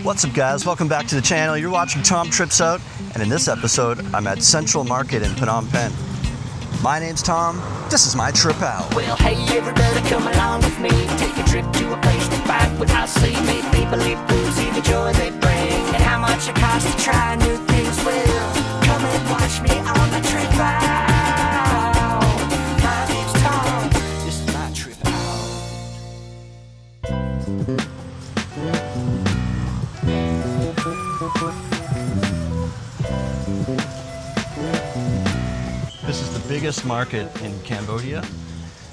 What's up guys, welcome back to the channel. You're watching Tom Trips Out, and in this episode, I'm at Central Market in Phnom Penh. My name's Tom, this is my trip out. Well, hey everybody, come along with me. Take a trip to a place to fight without sea. Make people live to see the joy they bring. And how much it costs to try new things. Well, come and watch me on my trip out. My name's Tom, this is my trip out. This is the biggest market in Cambodia.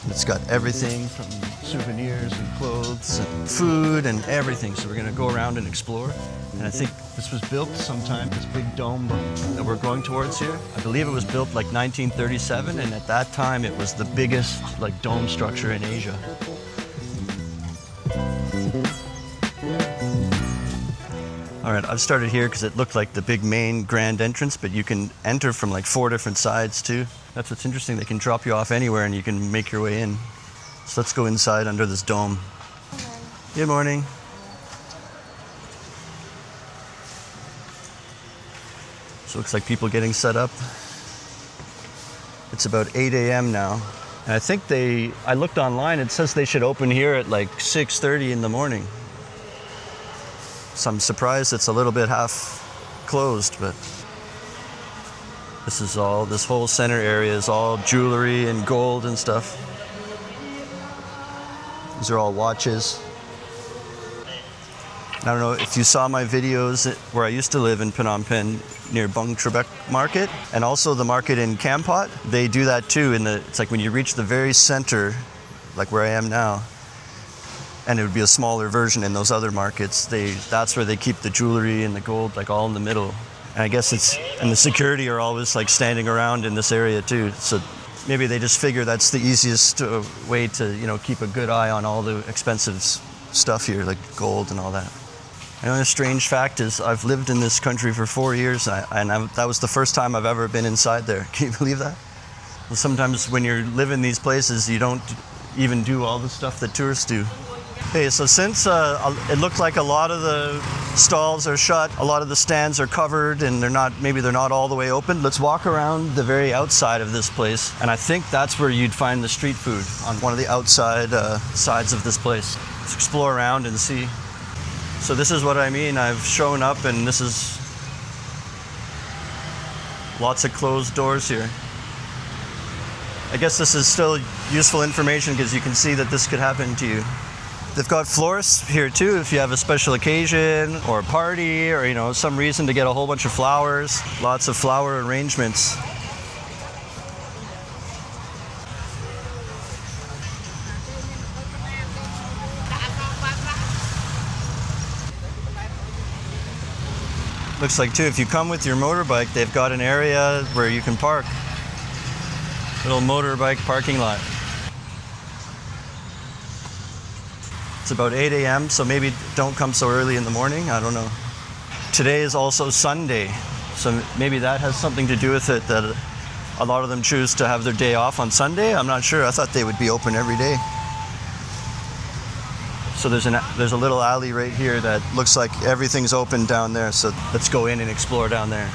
It's got everything from souvenirs and clothes and food and everything. So we're gonna go around and explore. And I think this was built sometime, this big dome that we're going towards here. I believe it was built like 1937, and at that time it was the biggest like dome structure in Asia. All right, I've started here because it looked like the big main grand entrance, but you can enter from like 4 different sides too. That's what's interesting. They can drop you off anywhere and you can make your way in. So let's go inside under this dome. Good morning. So it looks like people getting set up. It's about 8 a.m. now. And I think I looked online, it says they should open here at like 6:30 in the morning. So I'm surprised it's a little bit half closed, but this whole center area is all jewelry and gold and stuff. These are all watches. I don't know if you saw my videos where I used to live in Phnom Penh near Bung Trebek Market, and also the market in Kampot. They do that too. It's like when you reach the very center, like where I am now, and it would be a smaller version in those other markets. That's where they keep the jewelry and the gold, like all in the middle. And I guess and the security are always like standing around in this area too. So maybe they just figure that's the easiest way to, keep a good eye on all the expensive stuff here, like gold and all that. And a strange fact is I've lived in this country for 4 years, and that was the first time I've ever been inside there. Can you believe that? Well, sometimes when you live in these places, you don't even do all the stuff that tourists do. Okay, so since it looked like a lot of the stalls are shut, a lot of the stands are covered, and maybe they're not all the way open, let's walk around the very outside of this place. And I think that's where you'd find the street food, on one of the outside sides of this place. Let's explore around and see. So this is what I mean. I've shown up, and this is lots of closed doors here. I guess this is still useful information because you can see that this could happen to you. They've got florists here too if you have a special occasion or a party or some reason to get a whole bunch of flowers. Lots of flower arrangements. Looks like too, if you come with your motorbike, they've got an area where you can park. Little motorbike parking lot. It's about 8 a.m., so maybe don't come so early in the morning. I don't know. Today is also Sunday, so maybe that has something to do with it, that a lot of them choose to have their day off on Sunday. I'm not sure. I thought they would be open every day. So there's a little alley right here that looks like everything's open down there, so let's go in and explore down there.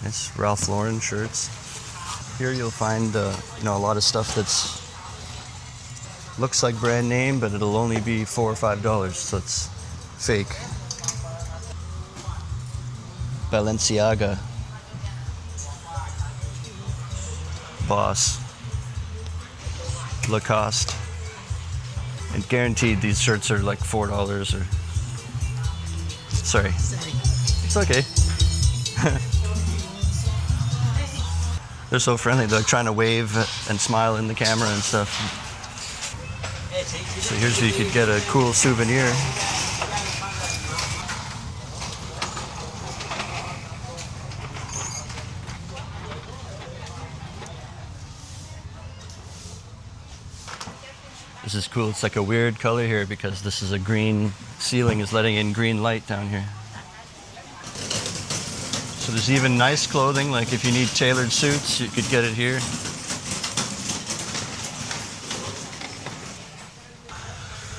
Nice Ralph Lauren shirts. Here you'll find a lot of stuff that's looks like brand name, but it'll only be $4 or $5, so it's fake. Balenciaga, Boss, Lacoste, and guaranteed these shirts are like $4 or. Sorry, it's okay. They're so friendly. They're trying to wave and smile in the camera and stuff. So here's where you could get a cool souvenir. This is cool. It's like a weird color here because this is a green ceiling is letting in green light down here. So there's even nice clothing, like if you need tailored suits, you could get it here.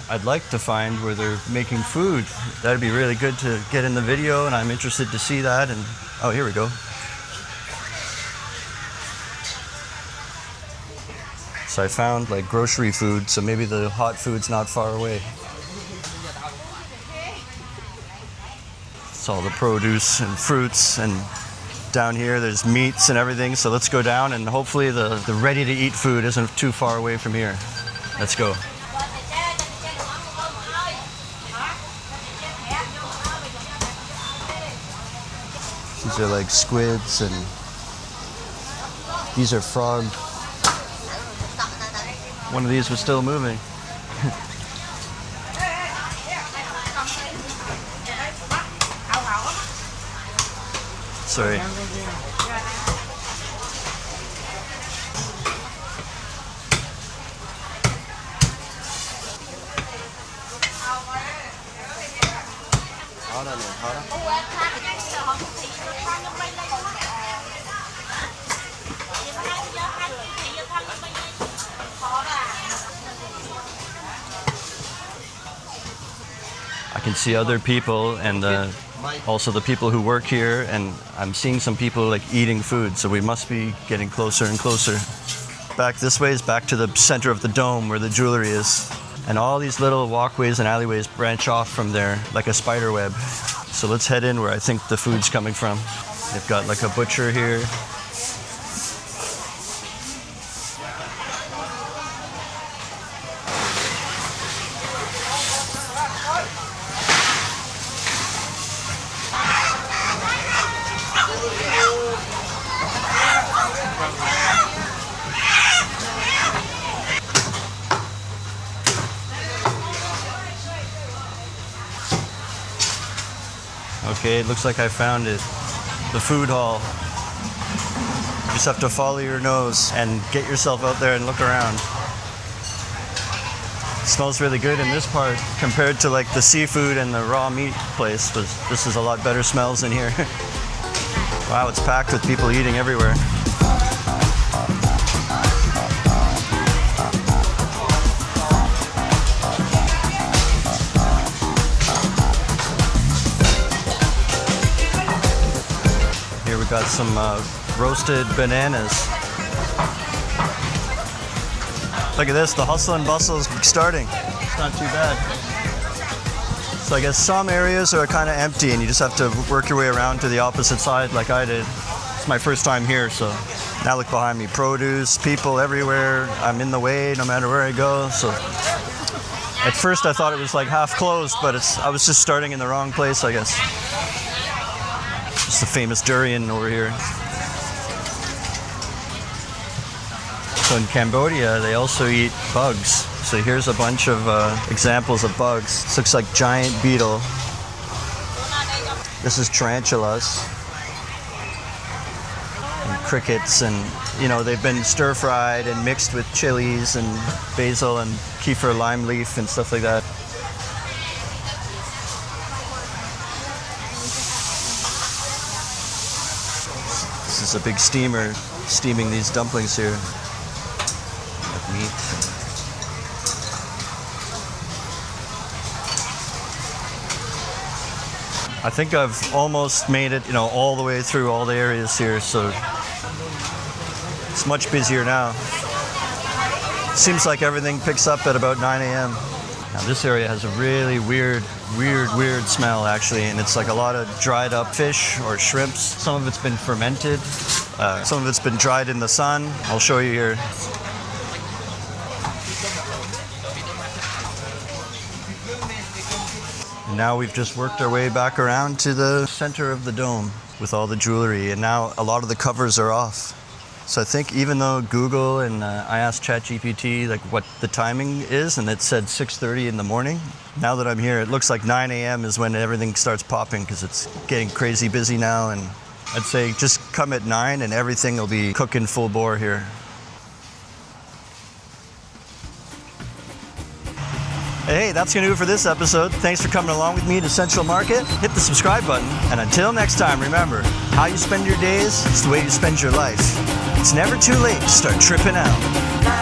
I'd like to find where they're making food. That'd be really good to get in the video, and I'm interested to see that. And oh, here we go. So I found like grocery food, so maybe the hot food's not far away. It's all the produce and fruits, and down here there's meats and everything. So let's go down, and hopefully the ready-to-eat food isn't too far away from here. Let's go. These are like squids, and these are frog. One of these was still moving. Sorry. I can see other people, and also the people who work here, and I'm seeing some people like eating food, so we must be getting closer and closer. Back this way is back to the center of the dome where the jewelry is. And all these little walkways and alleyways branch off from there like a spider web. So let's head in where I think the food's coming from. They've got like a butcher here. Okay, it looks like I found it. The food hall. You just have to follow your nose and get yourself out there and look around. It smells really good in this part compared to like the seafood and the raw meat place. But this is a lot better smells in here. Wow, it's packed with people eating everywhere. Got some roasted bananas. Look at this, the hustle and bustle is starting. It's not too bad. So I guess some areas are kind of empty and you just have to work your way around to the opposite side like I did. It's my first time here, so now look behind me. Produce, people everywhere. I'm in the way no matter where I go. So at first I thought it was like half closed, but I was just starting in the wrong place, I guess. It's the famous durian over here. So in Cambodia, they also eat bugs. So here's a bunch of examples of bugs. This looks like giant beetle. This is tarantulas. And crickets, and you know, they've been stir-fried and mixed with chilies and basil and kefir lime leaf and stuff like that. This is a big steamer steaming these dumplings here. With meat. I think I've almost made it, all the way through all the areas here, so it's much busier now. Seems like everything picks up at about 9 a.m. Now this area has a really weird smell actually, and it's like a lot of dried up fish or shrimps. Some of it's been fermented, some of it's been dried in the sun. I'll show you here. And now we've just worked our way back around to the center of the dome with all the jewelry, and now a lot of the covers are off. So I think even though Google and I asked ChatGPT like what the timing is, and it said 6:30 in the morning, now that I'm here, it looks like 9 a.m. is when everything starts popping because it's getting crazy busy now. And I'd say just come at 9 and everything will be cooking full bore here. Hey, that's going to do it for this episode. Thanks for coming along with me to Central Market. Hit the subscribe button. And until next time, remember, How you spend your days is the way you spend your life. It's never too late to start tripping out.